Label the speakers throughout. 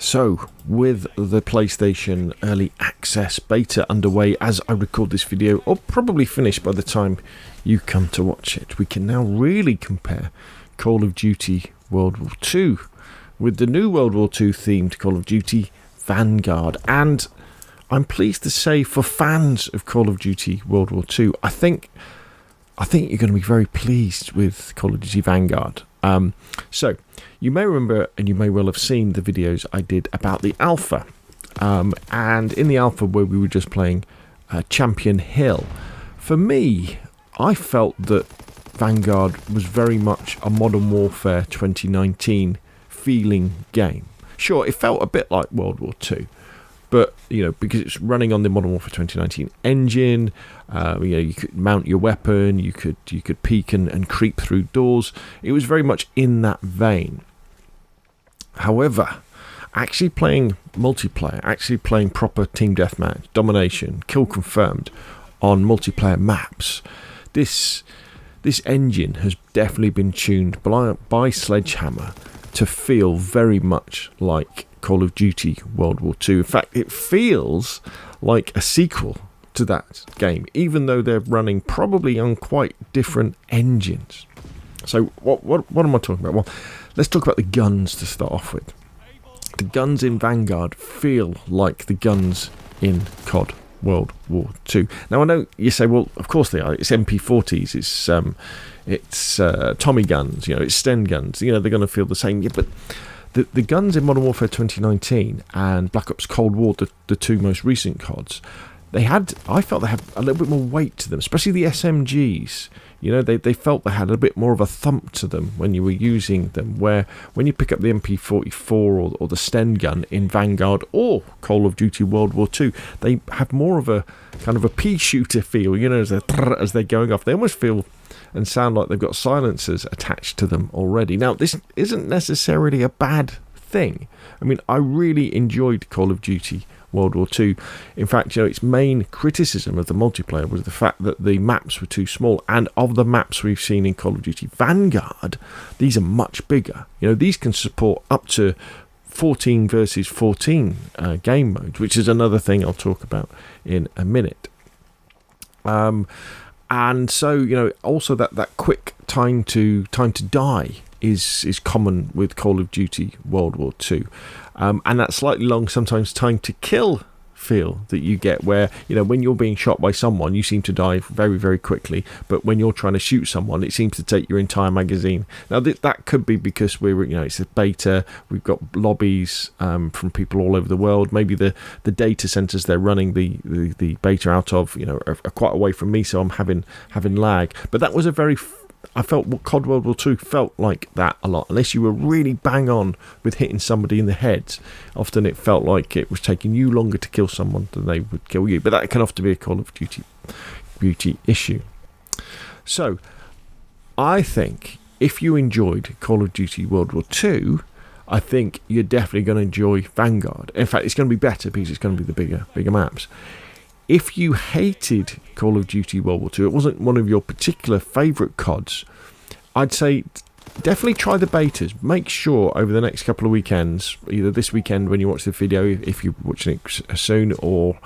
Speaker 1: So, with the PlayStation Early Access Beta underway as I record this video, or probably finished by the time you come to watch it, we can now really compare Call of Duty World War II with the new World War II themed Call of Duty Vanguard. And I'm pleased to say, for fans of Call of Duty World War II, I think you're going to be very pleased with Call of Duty Vanguard. So, you may remember, and you may well have seen the videos I did about the alpha. And in the alpha, where we were just playing Champion Hill, for me, I felt that Vanguard was very much a Modern Warfare 2019 feeling game. Sure, it felt a bit like World War II, but because it's running on the Modern Warfare 2019 engine, you could mount your weapon, you could peek and creep through doors. It was very much in that vein. However, actually playing multiplayer, actually playing proper team deathmatch, domination, kill confirmed on multiplayer maps, this engine has definitely been tuned by Sledgehammer to feel very much like Call of Duty World War II. In fact, it feels like a sequel to that game, even though they're running probably on quite different engines. So what am I talking about? Well, let's talk about the guns to start off with. The guns in Vanguard feel like the guns in COD World War II. Now, I know you say, well, of course they are. It's MP40s, it's Tommy guns, it's Sten guns. They're going to feel the same. Yeah, but the guns in Modern Warfare 2019 and Black Ops Cold War, the two most recent CODs, I felt they had a little bit more weight to them, especially the SMGs. They felt they had a bit more of a thump to them when you were using them, where when you pick up the MP44 or the Sten gun in Vanguard or Call of Duty World War II, they have more of a kind of a pea shooter feel, as they're going off. They almost feel and sound like they've got silencers attached to them already. Now, this isn't necessarily a bad thing. I mean, I really enjoyed Call of Duty World War II. In fact, its main criticism of the multiplayer was the fact that the maps were too small, and of the maps we've seen in Call of Duty Vanguard, these are much bigger. These can support up to 14 versus 14 game modes, which is another thing I'll talk about in a minute. And so, also that quick time to die is common with Call of Duty World War II. And that slightly long, sometimes time to kill feel that you get, where when you're being shot by someone, you seem to die very, very quickly, but when you're trying to shoot someone, it seems to take your entire magazine. Now that could be because it's a beta. We've got lobbies from people all over the world. Maybe the data centers they're running the beta out of are quite away from me, so I'm having lag. But that was I felt COD World War II felt like that a lot. Unless you were really bang on with hitting somebody in the head, often it felt like it was taking you longer to kill someone than they would kill you. But that can often be a Call of Duty issue. So, I think if you enjoyed Call of Duty World War II, I think you're definitely going to enjoy Vanguard. In fact, it's going to be better because it's going to be the bigger maps. If you hated Call of Duty World War II, it wasn't one of your particular favourite CODs, I'd say definitely try the betas. Make sure over the next couple of weekends, either this weekend when you watch the video, if you're watching it soon, or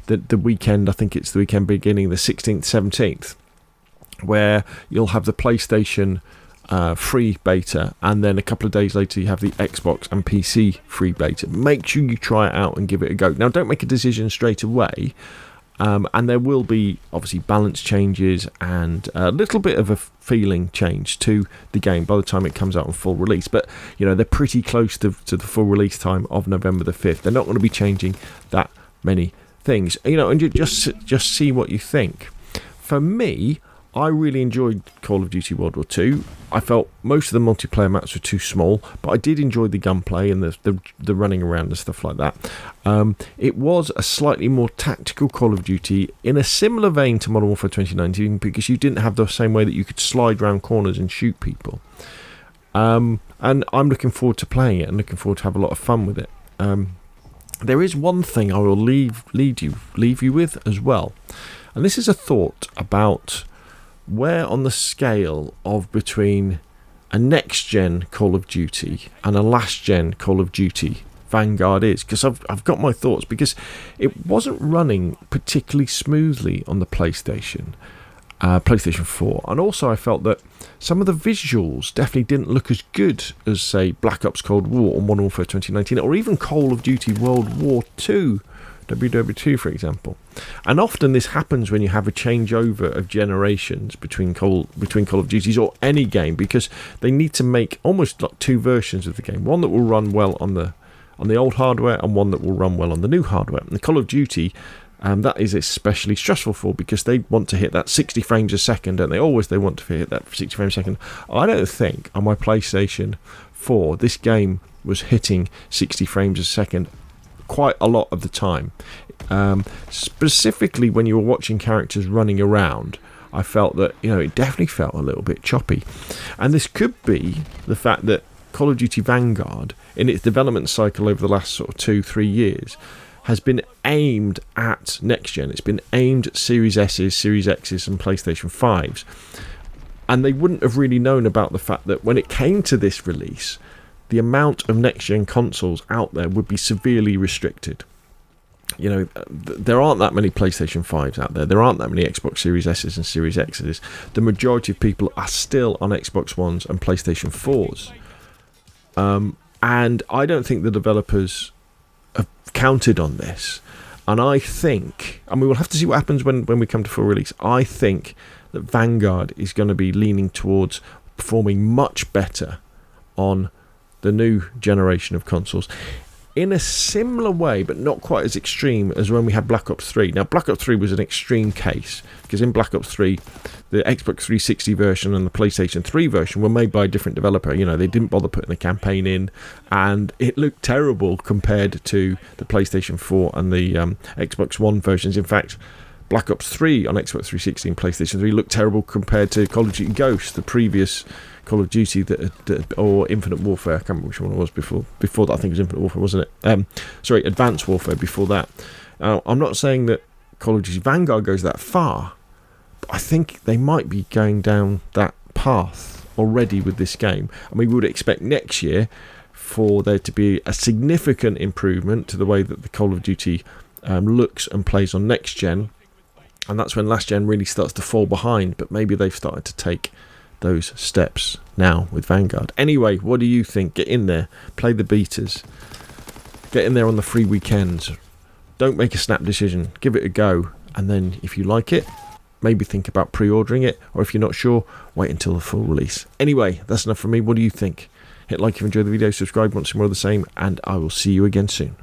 Speaker 1: the weekend, I think it's the weekend beginning the 16th, 17th, where you'll have the PlayStation free beta, and then a couple of days later you have the Xbox and PC free beta. Make sure you try it out and give it a go. Now, don't make a decision straight away, and there will be obviously balance changes and a little bit of a feeling change to the game by the time it comes out on full release, but they're pretty close to the full release time of November the 5th. They're not going to be changing that many things, and you just see what you think. For me, I really enjoyed Call of Duty World War II. I felt most of the multiplayer maps were too small, but I did enjoy the gunplay and the running around and stuff like that. It was a slightly more tactical Call of Duty in a similar vein to Modern Warfare 2019, because you didn't have the same way that you could slide around corners and shoot people. And I'm looking forward to playing it and looking forward to have a lot of fun with it. There is one thing I will leave you with as well, and this is a thought about where on the scale of between a next-gen Call of Duty and a last-gen Call of Duty Vanguard is, because I've got my thoughts, because it wasn't running particularly smoothly on the PlayStation 4, and also I felt that some of the visuals definitely didn't look as good as, say, Black Ops Cold War or Modern Warfare 2019, or even Call of Duty World War II, WWII, for example. And often this happens when you have a changeover of generations between Call of Duties or any game, because they need to make almost like two versions of the game, one that will run well on the old hardware and one that will run well on the new hardware. And the Call of Duty, that is especially stressful for, because they want to hit that 60 frames a second, and they want to hit that 60 frames a second. I don't think on my PlayStation 4 this game was hitting 60 frames a second quite a lot of the time. Specifically when you were watching characters running around, I felt that, it definitely felt a little bit choppy. And this could be the fact that Call of Duty Vanguard, in its development cycle over the last sort of 2-3 years, has been aimed at next gen. It's been aimed at Series S's, Series X's and PlayStation 5s. And they wouldn't have really known about the fact that when it came to this release, the amount of next-gen consoles out there would be severely restricted. There aren't that many PlayStation 5s out there. There aren't that many Xbox Series S's and Series X's. The majority of people are still on Xbox Ones and PlayStation 4s. And I don't think the developers have counted on this. And I think, and we will have to see what happens when we come to full release, I think that Vanguard is going to be leaning towards performing much better on the new generation of consoles, in a similar way but not quite as extreme as when we had Black Ops 3. Now, Black Ops 3 was an extreme case, because in Black Ops 3 the Xbox 360 version and the PlayStation 3 version were made by a different developer. They didn't bother putting a campaign in, and it looked terrible compared to the PlayStation 4 and the Xbox One versions. In fact, Black Ops 3 on Xbox 360 and PlayStation 3 looked terrible compared to Call of Duty Ghosts, the previous Call of Duty or Infinite Warfare. I can't remember which one it was before that. I think it was Infinite Warfare, wasn't it? Advanced Warfare before that. I'm not saying that Call of Duty Vanguard goes that far, but I think they might be going down that path already with this game, and we would expect next year for there to be a significant improvement to the way that the Call of Duty looks and plays on next gen, and that's when last gen really starts to fall behind. But maybe they've started to take those steps now with Vanguard. Anyway, what do you think? Get in there, play the betas, get in there on the free weekends. Don't make a snap decision, give it a go, and then if you like it, maybe think about pre-ordering it, or if you're not sure, wait until the full release. Anyway, that's enough from me. What do you think? Hit like if you enjoyed the video, subscribe, want some more of the same, and I will see you again soon.